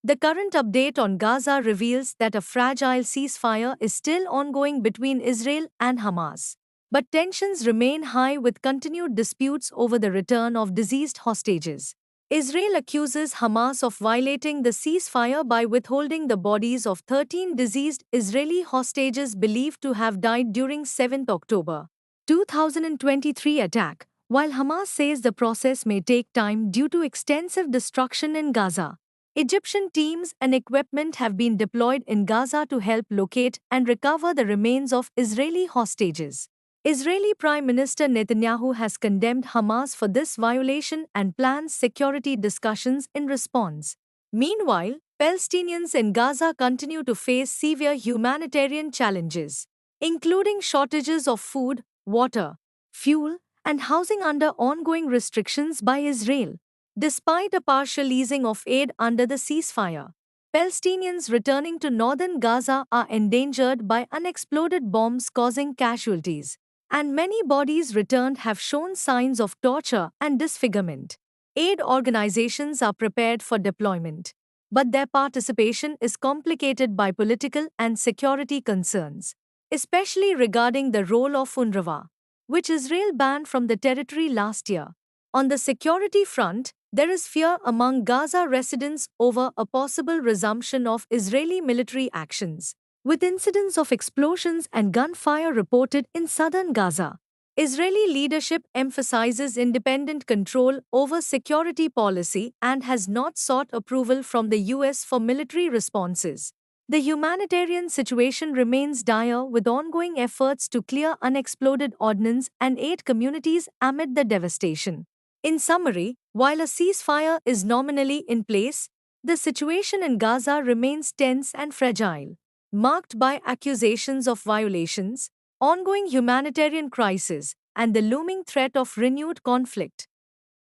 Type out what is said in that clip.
The current update on Gaza reveals that a fragile ceasefire is still ongoing between Israel and Hamas. But tensions remain high with continued disputes over the return of deceased hostages. Israel accuses Hamas of violating the ceasefire by withholding the bodies of 13 deceased Israeli hostages believed to have died during 7 October 2023 attack, while Hamas says the process may take time due to extensive destruction in Gaza. Egyptian teams and equipment have been deployed in Gaza to help locate and recover the remains of Israeli hostages. Israeli Prime Minister Netanyahu has condemned Hamas for this violation and plans security discussions in response. Meanwhile, Palestinians in Gaza continue to face severe humanitarian challenges, including shortages of food, water, fuel, and housing under ongoing restrictions by Israel. Despite a partial easing of aid under the ceasefire, Palestinians returning to northern Gaza are endangered by unexploded bombs causing casualties, and many bodies returned have shown signs of torture and disfigurement. Aid organizations are prepared for deployment, but their participation is complicated by political and security concerns, especially regarding the role of UNRWA, which Israel banned from the territory last year. On the security front, there is fear among Gaza residents over a possible resumption of Israeli military actions, with incidents of explosions and gunfire reported in southern Gaza. Israeli leadership emphasizes independent control over security policy and has not sought approval from the US for military responses. The humanitarian situation remains dire with ongoing efforts to clear unexploded ordnance and aid communities amid the devastation. In summary, while a ceasefire is nominally in place, the situation in Gaza remains tense and fragile, marked by accusations of violations, ongoing humanitarian crisis, and the looming threat of renewed conflict.